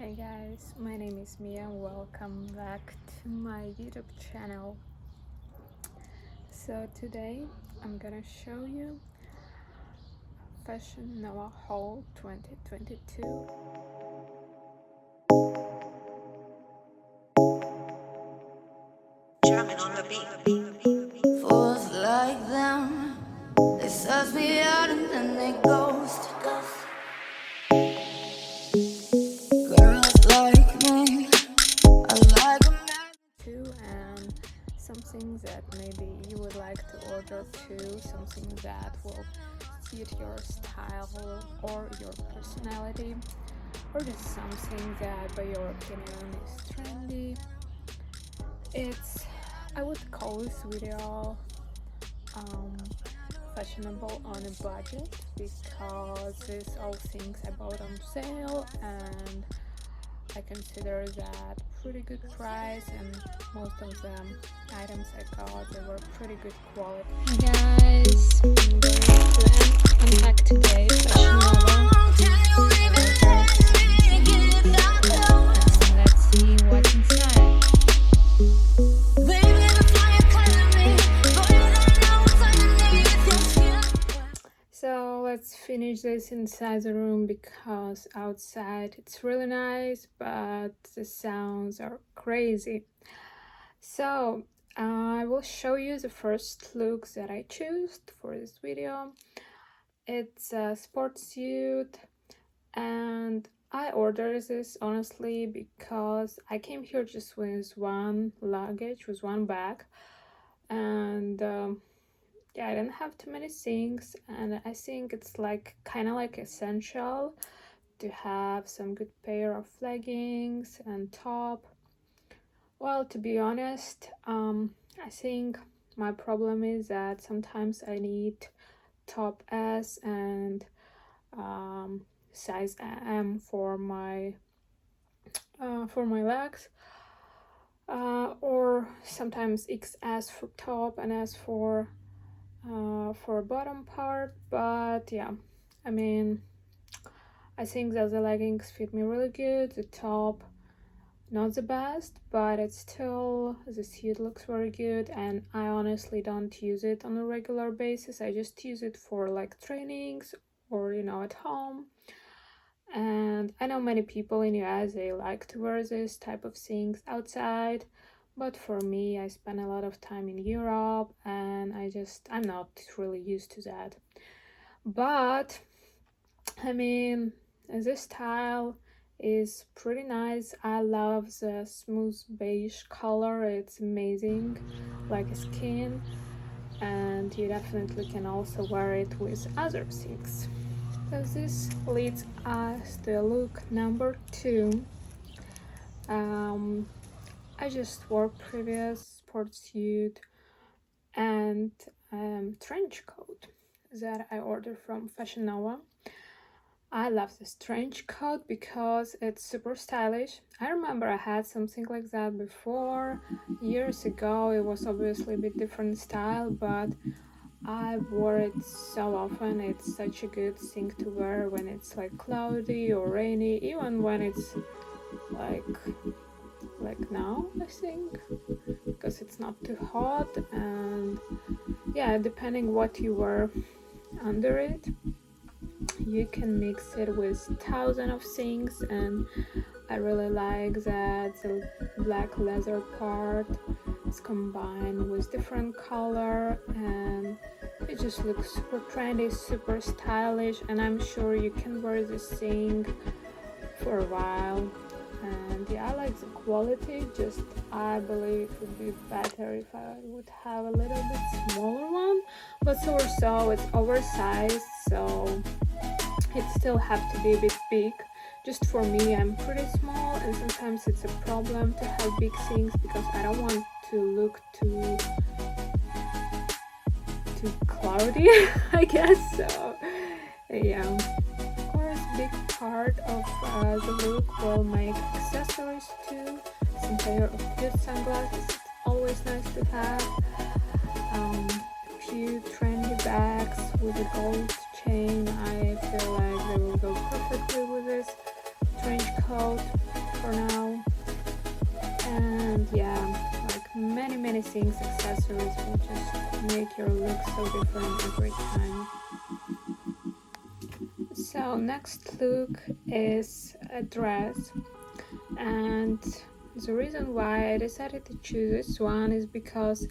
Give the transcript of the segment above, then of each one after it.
Hey guys, my name is Mia. Welcome back to my YouTube channel. So today I'm gonna show you Fashion Nova Haul 2022. Drumming on the beat. Fools like them, they suss me out and then they ghost. Girls like me, I like them. And something that maybe you would like to order too, something that will suit your style or your personality, or just something that by your opinion is trendy. I would call this video fashionable on a budget, because it's all things I bought on sale and I consider that pretty good price, and most of the items I got, they were pretty good quality. Guys, I'm going to unpack today Fashion Nova. Let's see what's inside. So let's finish this inside the room, because outside it's really nice, but the sounds are crazy. So I will show you the first look that I chose for this video. It's a sports suit, and I ordered this honestly because I came here just with one luggage, with one bag, and yeah, I didn't have too many things, and I think it's like kind of like essential to have some good pair of leggings and top. Well, to be honest, I think my problem is that sometimes I need top S and size M for my legs, or sometimes XS for top and S for bottom part. But yeah, I mean, I think that the leggings fit me really good. The top, not the best, but it's still, the suit looks very good, and I honestly don't use it on a regular basis. I just use it for like trainings or at home. And I know many people in US, they like to wear this type of things outside, but for me, I spend a lot of time in Europe and I'm not really used to that. But I mean, this style is pretty nice. I love the smooth beige color. It's amazing, like skin, and you definitely can also wear it with other things. So this leads us to look number 2. I just wore previous sports suit and trench coat that I ordered from Fashion Nova. I love this trench coat because it's super stylish. I remember I had something like that before, years ago. It was obviously a bit different style, but I wore it so often. It's such a good thing to wear when it's like cloudy or rainy, even when it's like now, I think, because it's not too hot. And yeah, depending what you wear under it, you can mix it with thousands of things. And I really like that the black leather part is combined with different color, and it just looks super trendy, super stylish, and I'm sure you can wear this thing for a while. And yeah, I like the quality, just I believe it would be better if I would have a little bit smaller one, but so it's oversized, so it still have to be a bit big. Just for me, I'm pretty small, and sometimes it's a problem to have big things because I don't want to look too cloudy, I guess. So yeah, of course, big part of the look will make accessories too. Some pair of good sunglasses, it's always nice to have. A few trendy bags with a gold chain. I feel like they will go perfectly with this trench coat. for now. And yeah, like many things, accessories will just make your look so different every time. So next look is a dress, and the reason why I decided to choose this one is because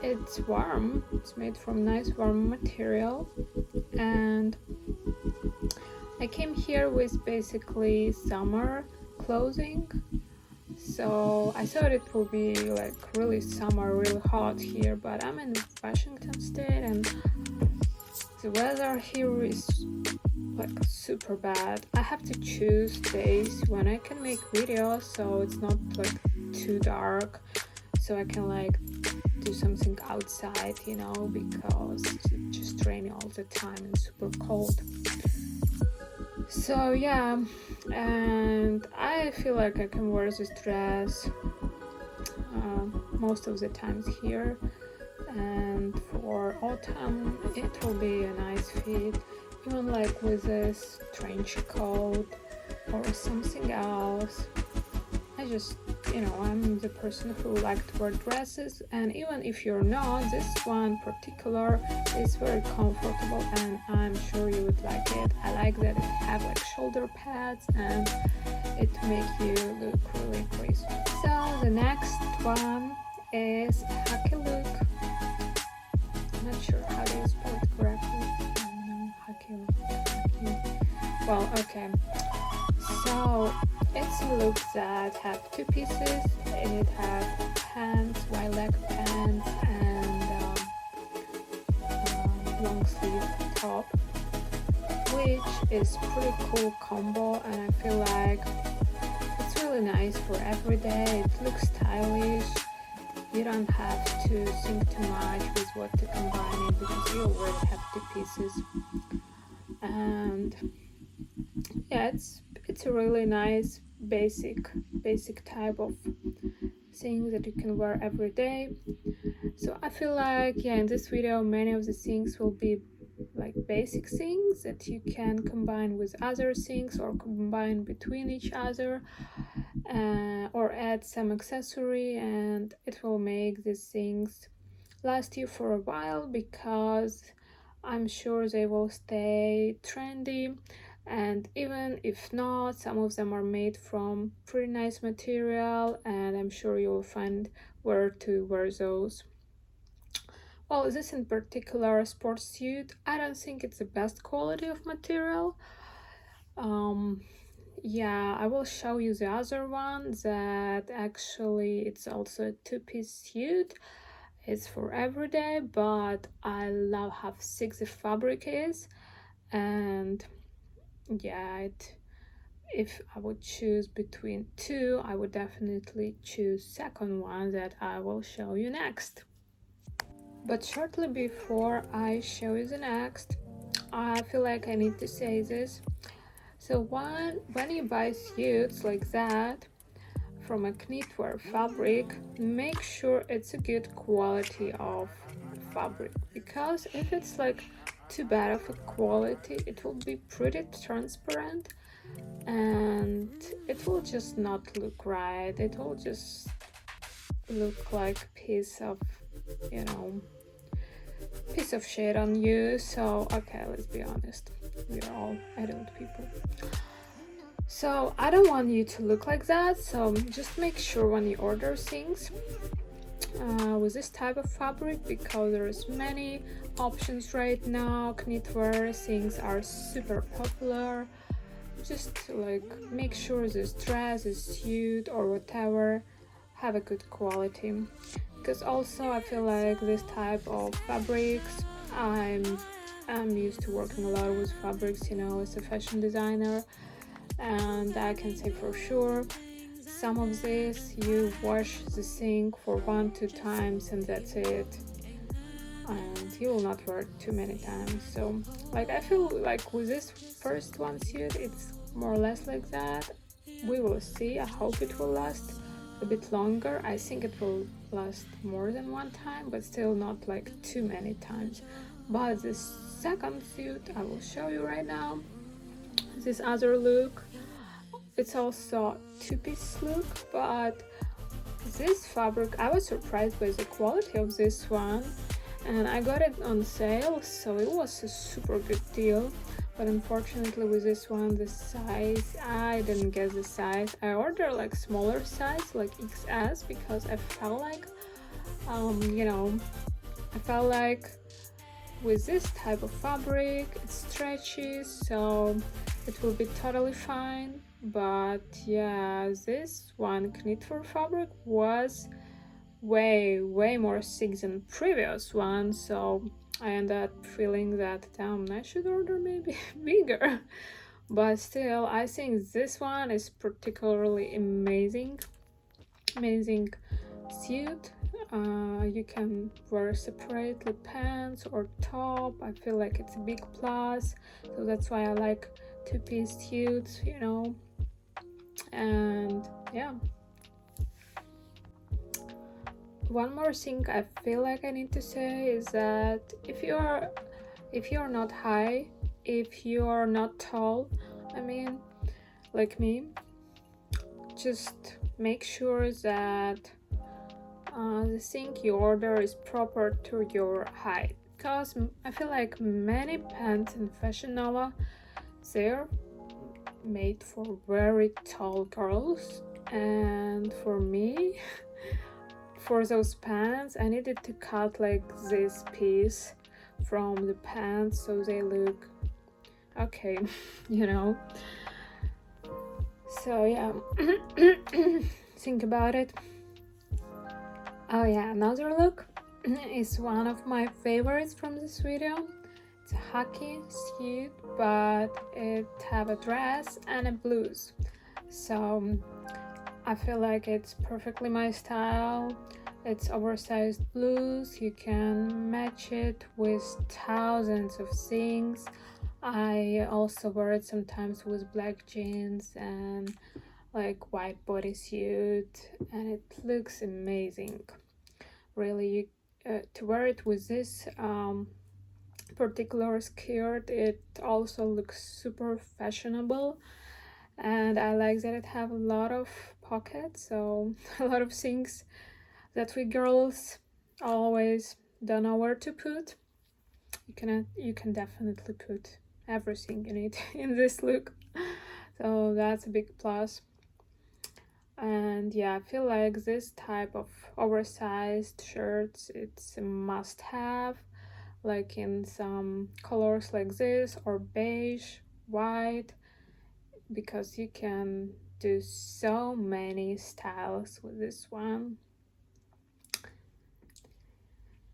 it's warm. It's made from nice warm material, and I came here with basically summer clothing. So I thought it would be like really summer, really hot here, but I'm in Washington State and the weather here is like super bad. I have to choose days when I can make videos so it's not like too dark, so I can like do something outside, you know, because it's just raining all the time and super cold. So yeah, and I feel like I can wear this dress most of the times here, and for autumn it will be a nice fit, even like with this trench coat or something else. I just, you know, I'm the person who likes to wear dresses, and even if you're not, this one particular is very comfortable and I'm sure you would like it. I like that it have like shoulder pads and it makes you look really graceful. So the next one is a hockey look. I'm not sure how to spell it correctly. Hockey. Well, okay. So it's a look that have two pieces. It has pants, wide leg pants, and long sleeve top, which is pretty cool combo, and I feel like it's really nice for every day. It looks stylish. You don't have to think too much with what to combine it because you already have two pieces. And yeah, it's a really nice basic type of thing that you can wear every day. So I feel like, yeah, in this video many of the things will be like basic things that you can combine with other things or combine between each other, or add some accessory, and it will make these things last you for a while because I'm sure they will stay trendy. And even if not, some of them are made from pretty nice material, and I'm sure you will find where to wear those. Well, this in particular sports suit, I don't think it's the best quality of material. Yeah, I will show you the other one that actually it's also a two-piece suit. It's for everyday, but I love how thick the fabric is, and yeah, if I would choose between two, I would definitely choose second one that I will show you next. But shortly before I show you the next, I feel like I need to say this. So when you buy suits like that from a knitwear fabric, make sure it's a good quality of fabric, because if it's like too bad of a quality, it will be pretty transparent and it will just not look right. It will just look like a piece of, you know, piece of shit on you. So okay, let's be honest, we are all adult people, so I don't want you to look like that. So just make sure when you order things with this type of fabric, because there's many options right now. Knitwear things are super popular. Just like make sure this dress, this suit or whatever have a good quality, because also I feel like this type of fabrics, I'm used to working a lot with fabrics, you know, as a fashion designer, and I can say for sure some of this you wash the thing for 1-2 times and that's it, and you will not wear it too many times. So like I feel like with this first one suit it's more or less like that. We will see. I hope it will last a bit longer. I think it will last more than one time, but still not like too many times. But this second suit I will show you right now, this other look, it's also two-piece look, but this fabric, I was surprised by the quality of this one, and I got it on sale, so it was a super good deal. But unfortunately with this one, the size, I didn't get the size. I ordered like smaller size, like XS, because I felt like I felt like with this type of fabric it stretches, so it will be totally fine. But yeah, this one knitwear fabric was way more thick than previous one, so I ended up feeling that I should order maybe bigger. But still, I think this one is particularly amazing suit. You can wear separately pants or top. I feel like it's a big plus, so that's why I like two-piece suits, and yeah. One more thing I feel like I need to say is that if you're not high, if you're not tall, I mean, like me, just make sure that the thing you order is proper to your height, because I feel like many pants in Fashion Nova, they're made for very tall girls, and for me, for those pants, I needed to cut like this piece from the pants so they look okay, So yeah, think about it. Oh yeah, another look is one of my favorites from this video. It's a hockey suit, but it have a dress and a blouse. So I feel like it's perfectly my style. It's oversized blouse. You can match it with thousands of things. I also wear it sometimes with black jeans and like white bodysuit, and it looks amazing. Really, to wear it with this particular skirt, it also looks super fashionable, and I like that it have a lot of pockets, so a lot of things that we girls always don't know where to put. You can definitely put everything in it in this look, so that's a big plus. And yeah, I feel like this type of oversized shirts, it's a must-have, like in some colors like this, or beige, white, because you can do so many styles with this one.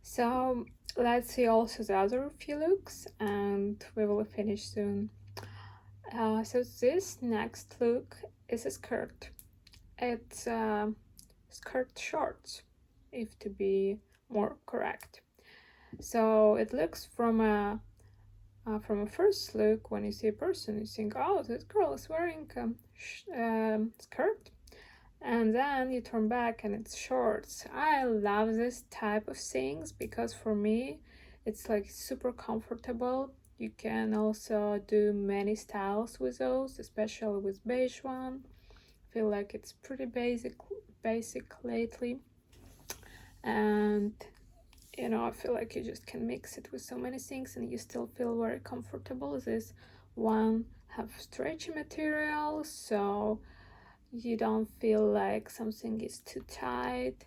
So let's see also the other few looks, and we will finish soon. So this next look is a skirt. It's skirt shorts, if to be more correct. So it looks from a first look, when you see a person, you think, oh, this girl is wearing a skirt, and then you turn back and it's shorts. I love this type of things because for me it's like super comfortable. You can also do many styles with those, especially with beige one. I feel like it's pretty basic lately, and I feel like you just can mix it with so many things and you still feel very comfortable. This one have stretchy material, so you don't feel like something is too tight,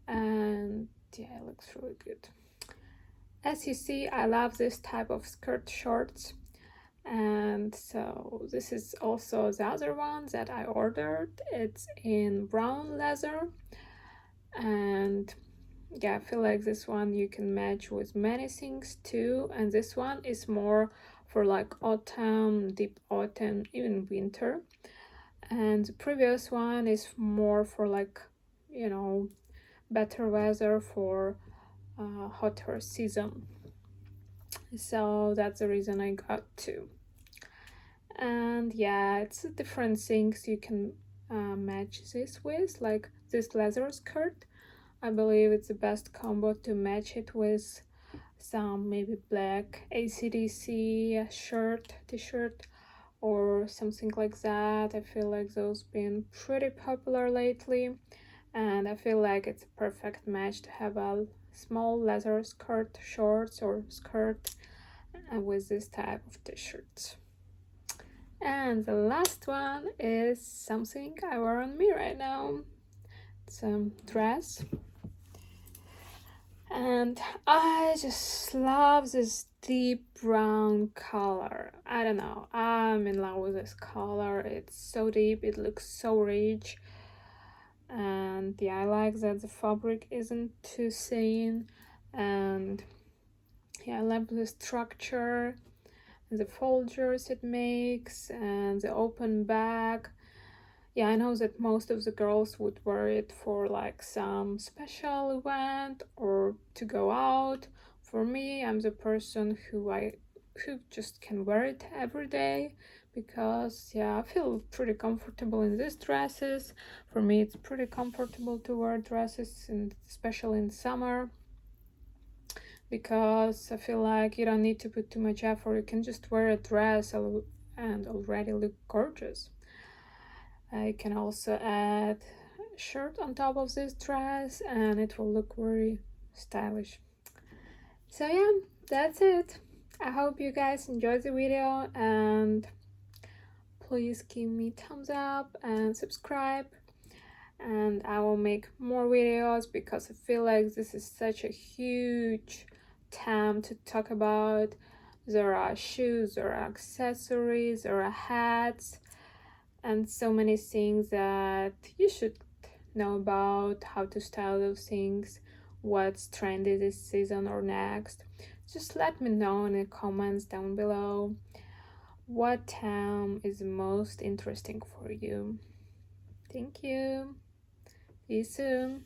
and yeah, it looks really good. As you see, I love this type of skirt shorts, and so this is also the other one that I ordered. It's in brown leather, and yeah, I feel like this one you can match with many things too, and this one is more for like autumn, deep autumn, even winter, and the previous one is more for like better weather, for hotter season. So that's the reason I got two. And yeah, it's different things you can match this with, like this leather skirt. I believe it's the best combo to match it with some maybe black ACDC shirt, t-shirt, or something like that. I feel like those been pretty popular lately, and I feel like it's a perfect match to have a small leather skirt, shorts or skirt, with this type of t-shirt. And the last one is something I wear on me right now. It's a dress, and I just love this deep brown color. I don't know, I'm in love with this color. It's so deep, it looks so rich, and yeah, I like that the fabric isn't too thin, and yeah, I love the structure, the folgers it makes, and the open back. Yeah, I know that most of the girls would wear it for like some special event or to go out. For me, I'm the person who just can wear it every day, because yeah, I feel pretty comfortable in these dresses. For me, it's pretty comfortable to wear dresses, and especially in summer, because I feel like you don't need to put too much effort. You can just wear a dress and already look gorgeous. I can also add a shirt on top of this dress and it will look very stylish. So yeah, that's it. I hope you guys enjoyed the video, and please give me thumbs up and subscribe, and I will make more videos because I feel like this is such a huge theme to talk about. There are shoes, there are accessories, there are hats, and so many things that you should know about how to style those things, what's trendy this season or next. Just let me know in the comments down below what theme is most interesting for you. Thank you. See you soon.